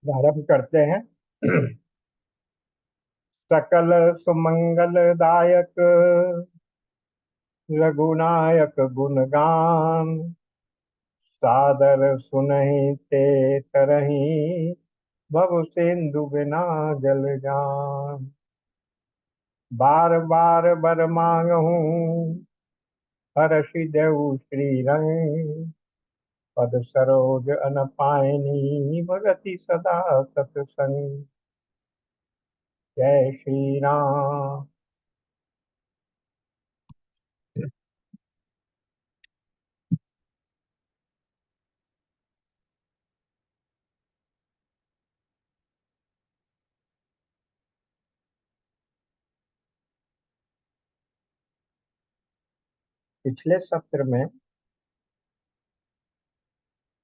प्रारंभ करते हैं। सकल सुमंगलदायक रघुनायक गुणगान सादर सुनहि ते तरहि भव सिंधु बिना जल जान। बार बार बर मांगहूँ हरषि देउ श्री रंग पद सरोज अन पायनी भगति सदा सतसंग। जय श्री राम। पिछले सत्र में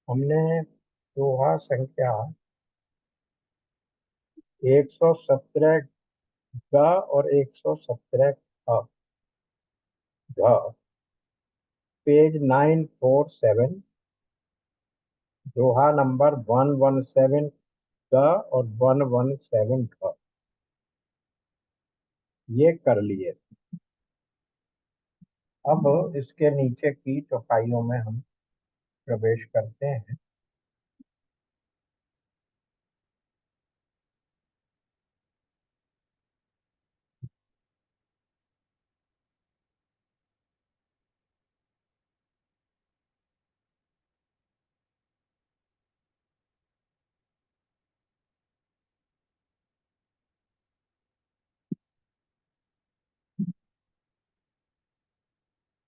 हमने दोहा संख्या 117 ग और 117 ख, पेज 947, दोहा नंबर 117 ग और 117 ख ये कर लिए। अब इसके नीचे की चौपाइयों में हम प्रवेश करते हैं।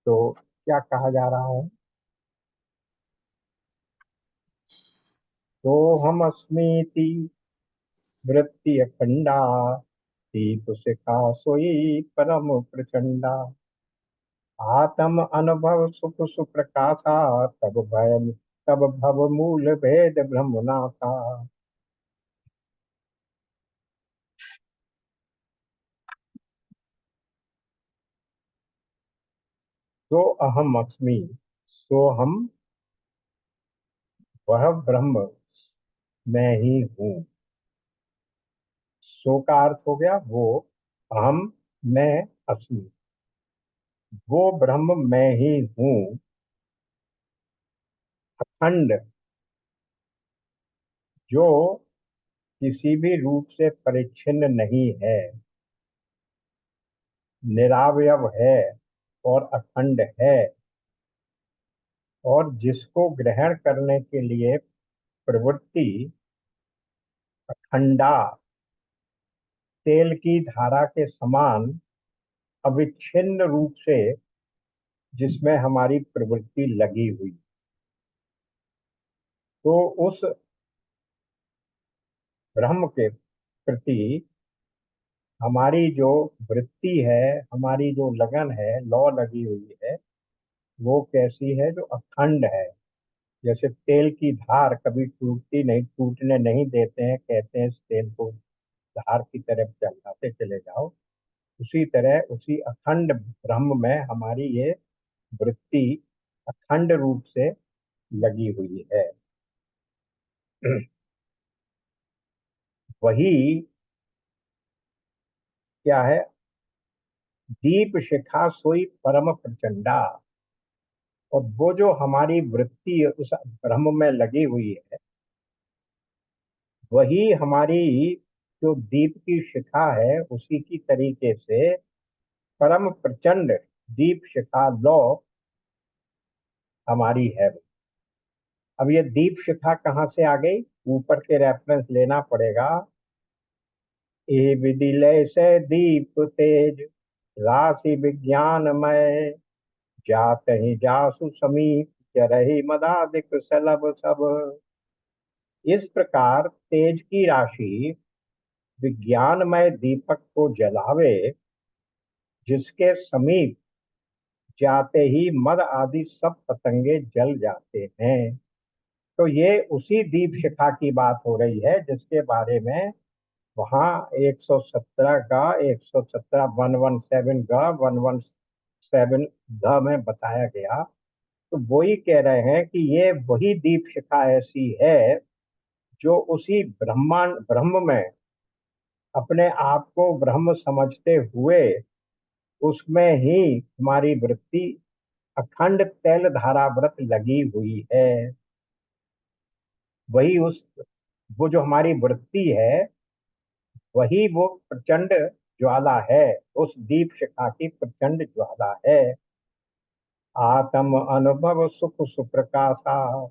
तो क्या कहा जा रहा है? तो हम अस्मीति वृत्ति अखंडा दीप शिखा सोई परम प्रचंडा। आत्म अनुभव सुख सुप्रकाशा तब भव मूल भेद ब्रह्म नाथा। सो अहम अस्मि, सो हम वह ब्रह्म मैं ही हूँ। सो का अर्थ हो गया वो, अहम मैं, अस्मि वो ब्रह्म मैं ही हूँ। अखंड जो किसी भी रूप से परिच्छिन्न नहीं है, निरावयव है और अखंड है, और जिसको ग्रहण करने के लिए प्रवृत्ति अखंडा तेल की धारा के समान अविच्छिन्न रूप से जिसमें हमारी प्रवृत्ति लगी हुई, तो उस ब्रह्म के प्रति हमारी जो वृत्ति है, हमारी जो लगन है, लौ लगी हुई है, वो कैसी है? जो अखंड है। जैसे तेल की धार कभी टूटती नहीं, टूटने नहीं देते हैं, कहते हैं इस तेल को धार की तरफ चलाते चले जाओ। उसी तरह उसी अखंड ब्रह्म में हमारी ये वृत्ति अखंड रूप से लगी हुई है। वही क्या है? दीप शिखा सोई परम प्रचंडा। और वो जो हमारी वृत्ति उस ब्रह्म में लगी हुई है, वही हमारी जो दीप की शिखा है, उसी की तरीके से परम प्रचंड दीप शिखा लो हमारी है। अब ये दीप शिखा कहाँ से आ गई? ऊपर के रेफरेंस लेना पड़ेगा। ए विदिलय से दीप तेज राशि विज्ञानमय जात ही जासु समीप चरहि मदादिक सलब सब। इस प्रकार तेज की राशि विज्ञानमय दीपक को जलावे, जिसके समीप जाते ही मद आदि सब पतंगे जल जाते हैं। तो ये उसी दीप शिखा की बात हो रही है जिसके बारे में वहाँ 117 का 117 117 का 117 ग में बताया गया। तो वही कह रहे हैं कि ये वही दीप शिखा ऐसी है जो उसी ब्रह्मांड ब्रह्म में अपने आप को ब्रह्म समझते हुए उसमें ही हमारी वृत्ति अखंड तैल धारा व्रत लगी हुई है। वही उस वो जो हमारी वृत्ति है, वही वो प्रचंड ज्वाला है, उस दीप शिखा की प्रचंड ज्वाला है। आत्म अनुभव सुख सुप्रकाशा,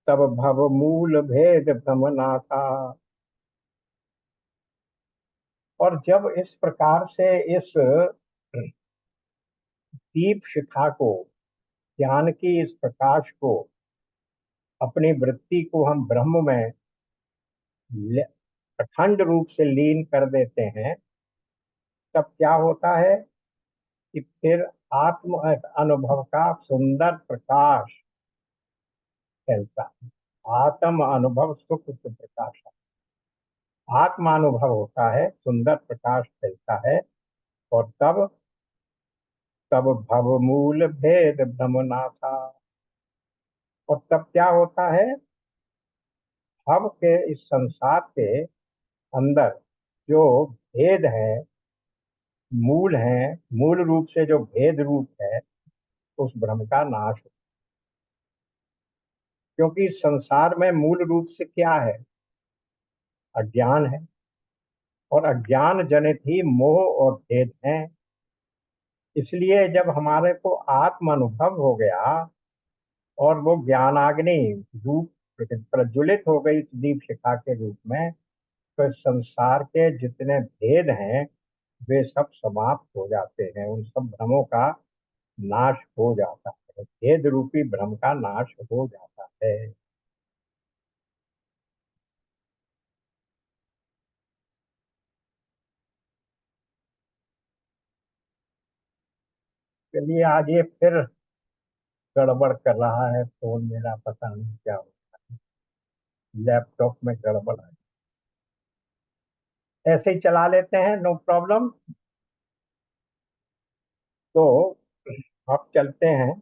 तब भव मूल भेद भ्रम नाथा। और जब इस प्रकार से इस दीप शिखा को, ज्ञान की इस प्रकाश को, अपनी वृत्ति को हम ब्रह्म में अखंड रूप से लीन कर देते हैं, तब क्या होता है कि फिर आत्म अनुभव का सुंदर प्रकाश फैलता है। आत्म अनुभव सुख प्रकाश, आत्मानुभव होता है, सुंदर प्रकाश फैलता है। और तब तब भव मूल भेद भ्रम नाथा। और तब क्या होता है, भव के इस संसार के अंदर जो भेद है, मूल है, मूल रूप से जो भेद रूप है, उस भ्रम का नाश हो। क्योंकि संसार में मूल रूप से क्या है, अज्ञान है। और अज्ञान जनित ही मोह और भेद है। इसलिए जब हमारे को आत्म अनुभव हो गया और वो ज्ञानाग्नि रूप प्रज्वलित हो गई इस दीप शिखा के रूप में, तो इस संसार के जितने भेद हैं वे सब समाप्त हो जाते हैं, उन सब भ्रमों का नाश हो जाता है, भेद रूपी भ्रम का नाश हो जाता है। चलिए, आज ये फिर गड़बड़ कर रहा है फोन मेरा, पता नहीं क्या हो, लैपटॉप में गड़बड़ है। ऐसे ही चला लेते हैं, नो प्रॉब्लम। तो अब चलते हैं।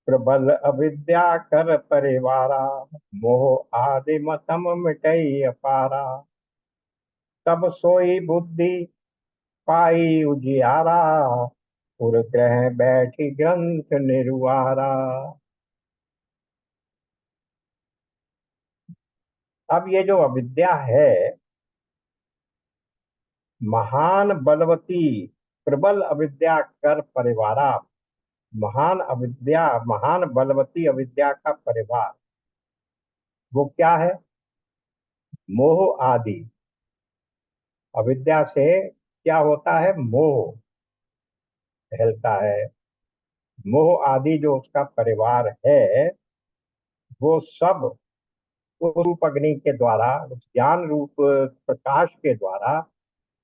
प्रबल अविद्या कर परिवारा, मोह आदि मतम मिटई अपारा। तब सोई बुद्धि पाई उजियारा, उर ग्रह बैठी ग्रंथ निर्वारा। अब ये जो अविद्या है, महान बलवती प्रबल अविद्या कर परिवारा, महान अविद्या, महान बलवती अविद्या का परिवार, वो क्या है, मोह आदि। अविद्या से क्या होता है, मोह फैलता है। मोह आदि जो उसका परिवार है, वो सब उस रूप अग्नि के द्वारा, उस ज्ञान रूप प्रकाश के द्वारा,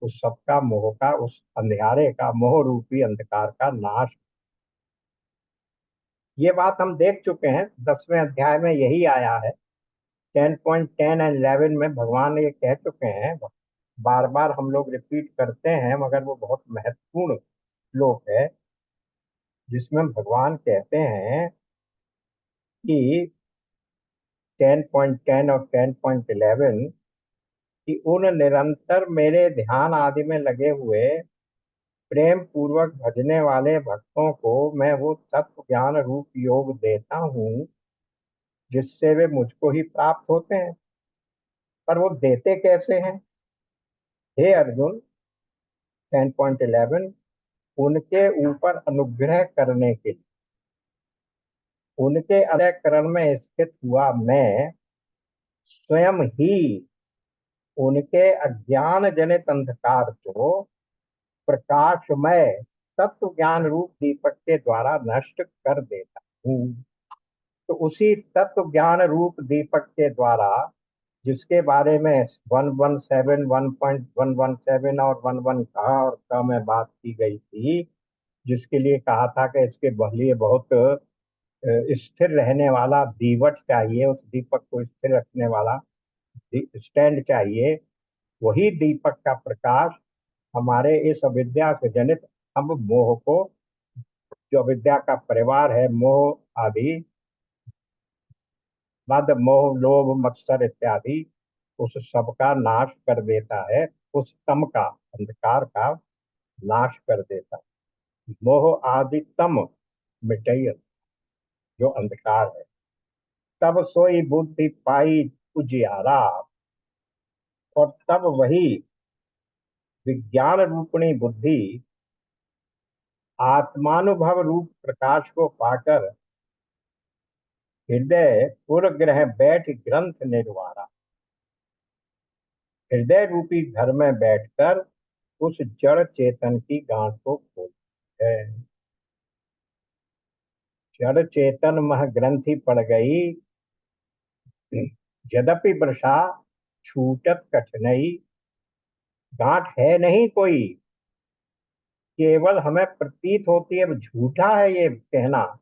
उस सबका मोह का, उस अंधियारे का, मोह रूपी अंधकार का नाश। ये बात हम देख चुके हैं, 10वें अध्याय में यही आया है। 10.10 एंड 11 में भगवान ये कह चुके हैं। बार बार हम लोग रिपीट करते हैं, मगर वो बहुत महत्वपूर्ण श्लोक है, जिसमें भगवान कहते हैं कि 10.10 और 10.11, कि उन निरंतर मेरे ध्यान आदि में लगे हुए प्रेम पूर्वक भजने वाले भक्तों को मैं वो तत्व ज्ञान रूप योग देता हूँ, जिससे वे मुझको ही प्राप्त होते हैं। पर वो देते कैसे हैं, हे अर्जुन? 10.11, उनके ऊपर अनुग्रह करने के लिए, उनके अंतःकरण में स्थित हुआ मैं स्वयं ही उनके अज्ञान जनित अंधकार को प्रकाशमय तत्व ज्ञान रूप दीपक के द्वारा नष्ट कर देता हूँ। तो उसी तत्व ज्ञान रूप दीपक के द्वारा, जिसके बारे में 117, 1.117 और 11 का और का में बात की गई थी, जिसके लिए कहा था कि इसके लिए बहुत स्थिर रहने वाला दीवट चाहिए, उस दीपक को स्थिर रखने वाला स्टैंड चाहिए। वही दीपक का प्रकाश हमारे इस अविद्या से जनित हम मोह को, जो अविद्या का परिवार है, मोह आदि मद मोह लोभ मत्सर इत्यादि उस सब का नाश कर देता है। उस तम का, अंधकार का नाश कर देता है। मोह आदि तम मिटय, जो अंधकार है। तब सोई बुद्धि पाई उजियारा, और तब वही विज्ञान रूपणी बुद्धि आत्मानुभव रूप प्रकाश को पाकर हृदय पूर्वग्रह बैठ ग्रंथ निर्वारा, हृदय रूपी घर में बैठकर उस जड़ चेतन की गांठ को खोलती है। जड़ चेतन मह ग्रंथि पड़ गई, यद्यपि वृषा छूटत कठिनाई। गांठ है नहीं कोई, केवल हमें प्रतीत होती है। झूठा है ये कहना,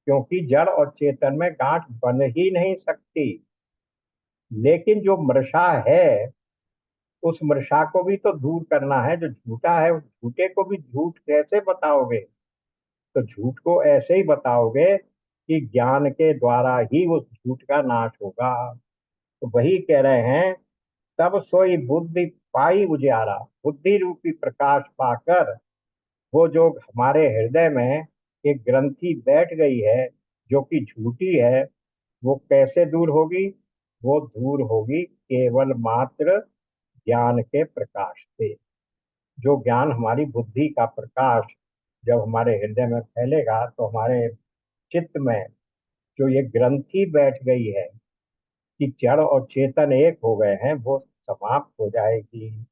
क्योंकि जड़ और चेतन में गांठ बन ही नहीं सकती। लेकिन जो मृषा है, उस मृषा को भी तो दूर करना है। जो झूठा है, उस झूठे को भी झूठ कैसे बताओगे? तो झूठ को ऐसे ही बताओगे कि ज्ञान के द्वारा ही उस झूठ का नाश होगा। तो वही कह रहे हैं, तब सोई बुद्धि पाई उजियारा। बुद्धि रूपी प्रकाश पाकर वो जो हमारे हृदय में एक ग्रंथि बैठ गई है, जो कि झूठी है, वो कैसे दूर होगी? वो दूर होगी केवल मात्र ज्ञान के प्रकाश से। जो ज्ञान, हमारी बुद्धि का प्रकाश जब हमारे हृदय में फैलेगा, तो हमारे चित्त में जो ये ग्रंथि बैठ गई है कि जड़ और चेतन एक हो गए हैं, वो समाप्त हो जाएगी।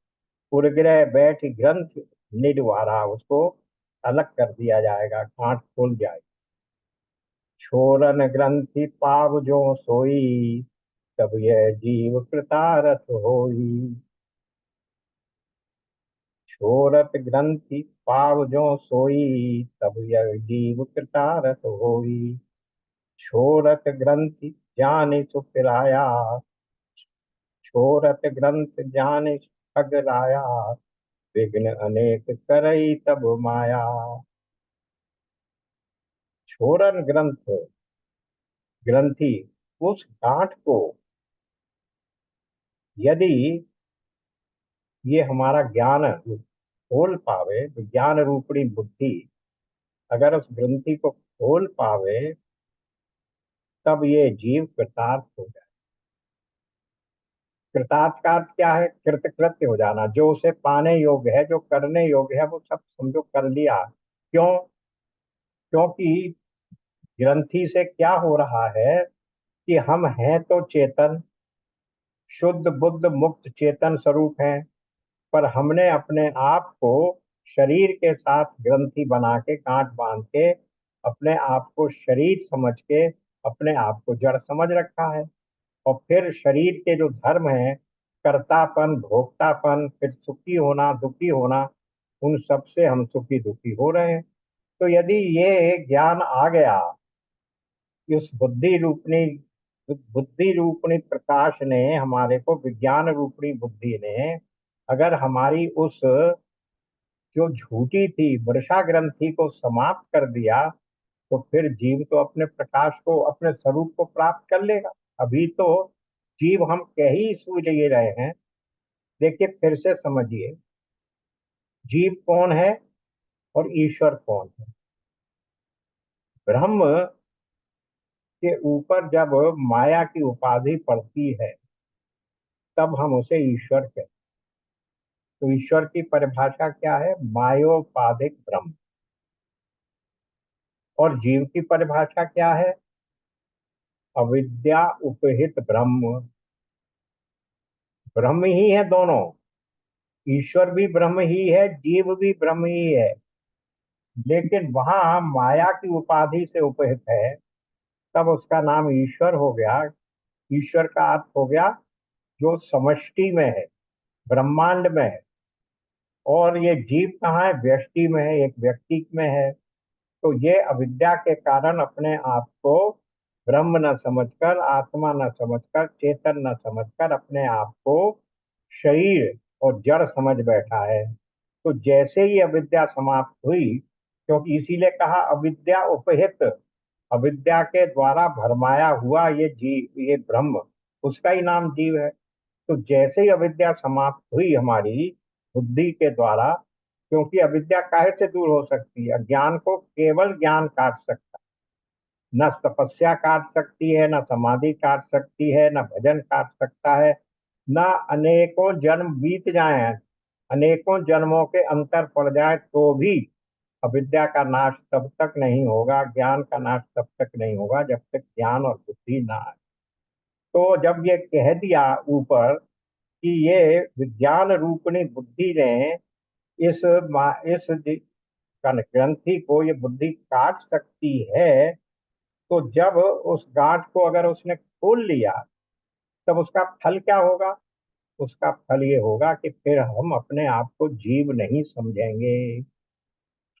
उर्ग्रह बैठ ग्रंथ निर्वारा, उसको अलग कर दिया जाएगा, गांठ खुल जाएगी। छोरन ग्रंथि पाव जो सोई, तब यह जीव कृतारथ होई। छोरत ग्रंथि पाव जो सोई, तब यह जीव कृतारथ होई। छोरत ग्रंथि जाने सुखराया, छोरत ग्रंथ जाने ठगराया। विघ्न अनेक करई तब माया। छोरन ग्रंथ, ग्रंथि, उस गांठ को यदि ये हमारा ज्ञान खोल पावे, तो ज्ञान रूपणी बुद्धि अगर उस ग्रंथि को खोल पावे, तब ये जीव कृतार्थ हो जाए। कृतार्थ का अर्थ क्या है? कृतकृत्य हो जाना। जो उसे पाने योग्य है, जो करने योग्य है, वो सब समझो कर लिया। क्यों? क्योंकि ग्रंथि से क्या हो रहा है कि हम हैं तो चेतन, शुद्ध बुद्ध मुक्त चेतन स्वरूप हैं, पर हमने अपने आप को शरीर के साथ ग्रंथि बना के, गांठ बांध के, अपने आप को शरीर समझ के अपने आप को जड़ समझ रखा है। और फिर शरीर के जो धर्म है, कर्तापन, भोक्तापन, फिर सुखी होना, दुखी होना, उन सब से हम सुखी दुखी हो रहे हैं। तो यदि ये ज्ञान आ गया कि उस बुद्धि रूपणी प्रकाश ने, हमारे को विज्ञान रूपणी बुद्धि ने अगर हमारी उस जो झूठी थी वर्षा ग्रंथि को समाप्त कर दिया, तो फिर जीव तो अपने प्रकाश को, अपने स्वरूप को प्राप्त कर लेगा। अभी तो जीव हम कह ही इसलिए रहे हैं। देखिए, फिर से समझिए, जीव कौन है और ईश्वर कौन है? ब्रह्म के ऊपर जब माया की उपाधि पड़ती है, तब हम उसे ईश्वर कहते हैं। तो ईश्वर की परिभाषा क्या है? मायोपाधिक ब्रह्म। और जीव की परिभाषा क्या है? अविद्या उपहित ब्रह्म। ब्रह्म ही है दोनों। ईश्वर भी ब्रह्म ही है, जीव भी ब्रह्म ही है। लेकिन वहां माया की उपाधि से उपहित है, तब उसका नाम ईश्वर हो गया। ईश्वर का अर्थ हो गया जो समष्टि में है, ब्रह्मांड में है। और ये जीव कहाँ है? व्यष्टि में है, एक व्यक्ति में है। तो ये अविद्या के कारण अपने आप को ब्रह्म न समझकर, आत्मा न समझकर, चेतन न समझकर अपने आप को शरीर और जड़ समझ बैठा है। तो जैसे ही अविद्या समाप्त हुई, क्योंकि इसीलिए कहा अविद्या उपहित, अविद्या के द्वारा भरमाया हुआ ये जीव, ये ब्रह्म, उसका ही नाम जीव है। तो जैसे ही अविद्या समाप्त हुई हमारी बुद्धि के द्वारा, क्योंकि अविद्या काहे से दूर हो सकती है? ज्ञान को केवल ज्ञान काट सकता है। न तपस्या काट सकती है, न समाधि काट सकती है, न भजन काट सकता है, न अनेकों जन्म बीत जाए, अनेकों जन्मों के अंतर पड़ जाए तो भी अविद्या का नाश तब तक नहीं होगा, ज्ञान का नाश तब तक नहीं होगा जब तक ज्ञान और बुद्धि ना आए। तो जब ये कह दिया ऊपर कि ये विज्ञान रूपणी बुद्धि ने इस ग्रंथि को ये बुद्धि काट सकती है, तो जब उस गांठ को अगर उसने खोल लिया, तब उसका फल क्या होगा? उसका फल ये होगा कि फिर हम अपने आप को जीव नहीं समझेंगे।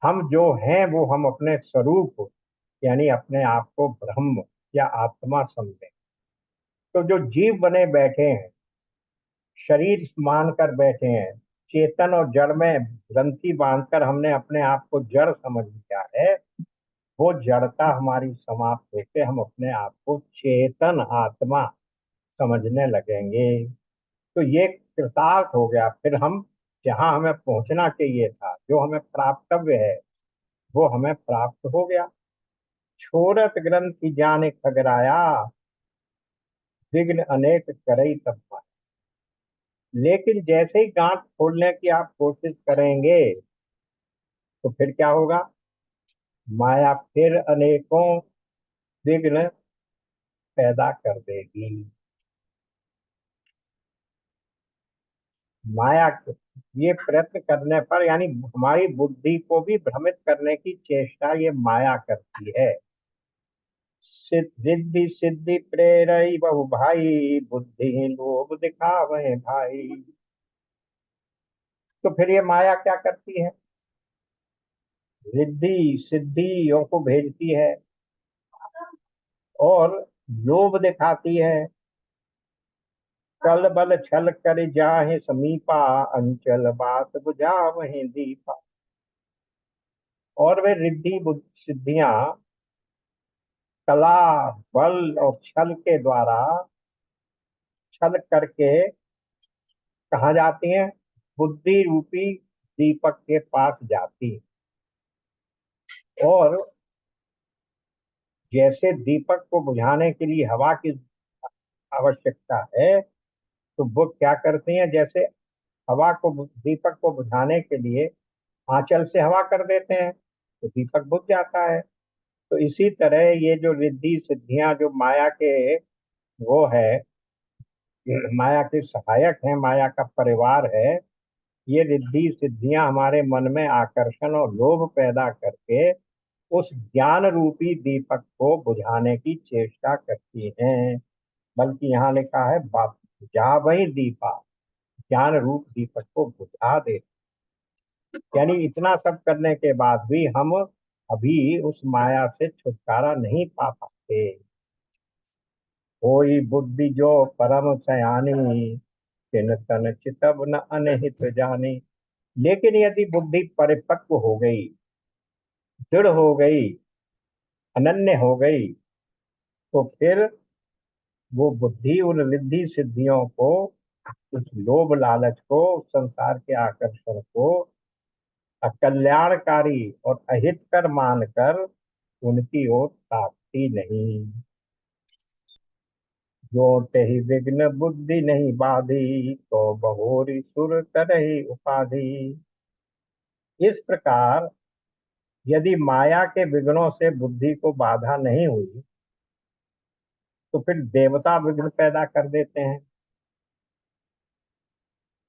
हम जो हैं वो हम अपने स्वरूप, यानी अपने आप को ब्रह्म या आत्मा समझें। तो जो जीव बने बैठे हैं, शरीर मानकर बैठे हैं, चेतन और जड़ में ग्रंथि बांधकर हमने अपने आप को जड़ समझ लिया है, वो जड़ता हमारी समाप्त होकर हम अपने आप को चेतन आत्मा समझने लगेंगे। तो ये कृतार्थ हो गया। फिर हम जहाँ हमें पहुंचना चाहिए था, जो हमें प्राप्तव्य है, वो हमें प्राप्त हो गया। छोरत ग्रंथि जाने खगराया, विघ्न अनेक करई तब पाया। लेकिन जैसे ही गांठ खोलने की आप कोशिश करेंगे, तो फिर क्या होगा? माया फिर अनेकों विघ्न पैदा कर देगी। माया ये प्रयत्न करने पर, यानी हमारी बुद्धि को भी भ्रमित करने की चेष्टा ये माया करती है। रिद्धि सिद्धि प्रेरई बहु भाई, बुद्धि लोभ दिखावे भाई। तो फिर ये माया क्या करती है? रिद्धि सिद्धियों को भेजती है और लोभ दिखाती है। कल बल छल कर जाहे समीपा, अंचल बात बुझावहि दीपा। और वे रिद्धि सिद्धियां कला, बल और छल के द्वारा, छल करके कहाँ जाती हैं? बुद्धि रूपी दीपक के पास जाती। और जैसे दीपक को बुझाने के लिए हवा की आवश्यकता है, तो वो क्या करती हैं? जैसे हवा को, दीपक को बुझाने के लिए आंचल से हवा कर देते हैं, तो दीपक बुझ जाता है। तो इसी तरह ये जो रिद्धि सिद्धियां जो माया के वो है, माया के सहायक हैं, माया का परिवार है, ये रिद्धि सिद्धियां हमारे मन में आकर्षण और लोभ पैदा करके उस ज्ञान रूपी दीपक को बुझाने की चेष्टा करती हैं। बल्कि यहाँ लिखा है बाप जा वही दीपा, ज्ञान रूप दीपक को बुझा दे। यानी इतना सब करने के बाद भी हम अभी उस माया से छुटकारा नहीं पा पाते। कोई बुद्धि जो परम सयानी, तिन तन चितव न अनहित जानी। लेकिन यदि बुद्धि परिपक्व हो गई, दृढ़ हो गई, अनन्य हो गई, तो फिर वो बुद्धि उन रिद्धि सिद्धियों को, उस लोभ लालच को, उस संसार के आकर्षण को अकल्याणकारी और अहितकर मानकर उनकी ओर ताकती नहीं। जो तेहि विघ्न बुद्धि नहीं बाधी, तो बहोरी सुर करहि उपाधि। इस प्रकार यदि माया के विघ्नों से बुद्धि को बाधा नहीं हुई, तो फिर देवता विघ्न पैदा कर देते हैं।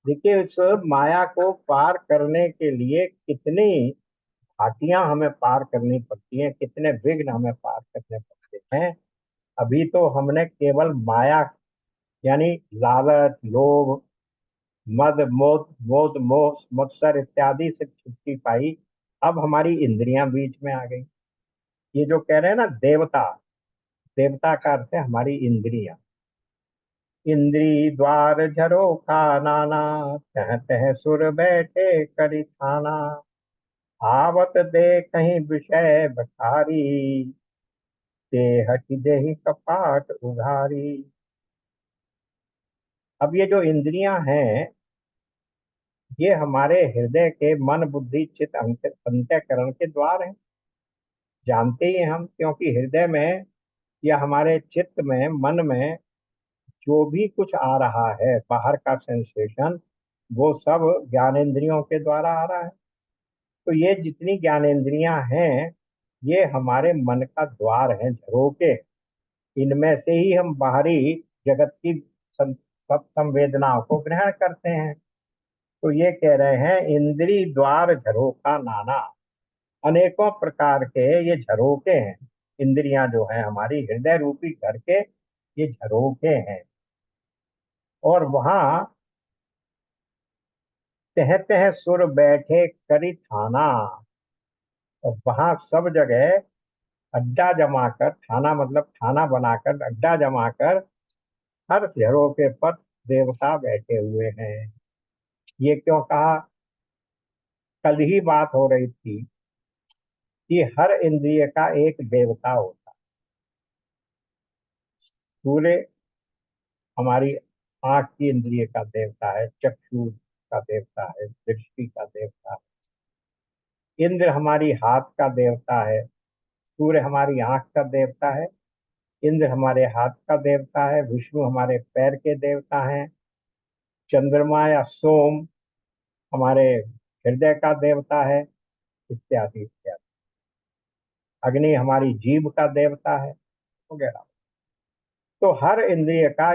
देखिए, इस माया को पार करने के लिए कितनी घाटियां हमें पार करनी पड़ती हैं, कितने विघ्न हमें पार करने पड़ते हैं। अभी तो हमने केवल माया, यानी लालच, लोभ, मद मोद मोद मोह मत्सर इत्यादि से छुट्टी पाई। अब हमारी इंद्रियां बीच में आ गई। ये जो कह रहे हैं ना देवता, देवता का अर्थ है हमारी इंद्रियां। इंद्री द्वार झरोखा नाना, तह तह सुर बैठे करि थाना। आवत दे कहीं विषय बखारी, ते हटि देहि कपाट उघारी। अब ये जो इंद्रियां हैं, ये हमारे हृदय के मन बुद्धि चित्त अंतःकरण के द्वार हैं। जानते ही हैं हम, क्योंकि हृदय में या हमारे चित्त में, मन में जो भी कुछ आ रहा है बाहर का सेंसेशन, वो सब ज्ञानेंद्रियों के द्वारा आ रहा है। तो ये जितनी ज्ञानेंद्रियां हैं, ये हमारे मन का द्वार है, झरोके। इनमें से ही हम बाहरी जगत की सब संवेदनाओं को ग्रहण करते हैं। तो ये कह रहे हैं, इंद्री द्वार झरोका नाना। अनेकों प्रकार के ये झरोके हैं। इंद्रियां जो हैं हमारी हृदय रूपी घर के, ये झरोके हैं। और वहां तह तह सुर बैठे करी थाना। और वहां सब जगह अड्डा जमाकर, थाना मतलब थाना बनाकर, अड्डा जमाकर हर झरोके पर देवता बैठे हुए हैं। ये क्यों कहा? कल ही बात हो रही थी कि हर इंद्रिय का एक देवता होता है। सूर्य हमारी आंख की इंद्रिय का देवता है, चक्षु का देवता है, दृष्टि का देवता है। इंद्र हमारी हाथ का देवता है। सूर्य हमारी आंख का देवता है। इंद्र हमारे हाथ का देवता है। विष्णु हमारे पैर के देवता हैं। चंद्रमा या सोम हमारे हृदय का देवता है, इत्यादि इत्यादि। अग्नि हमारी जीभ का देवता है, वगैरह। तो हर इंद्रिय का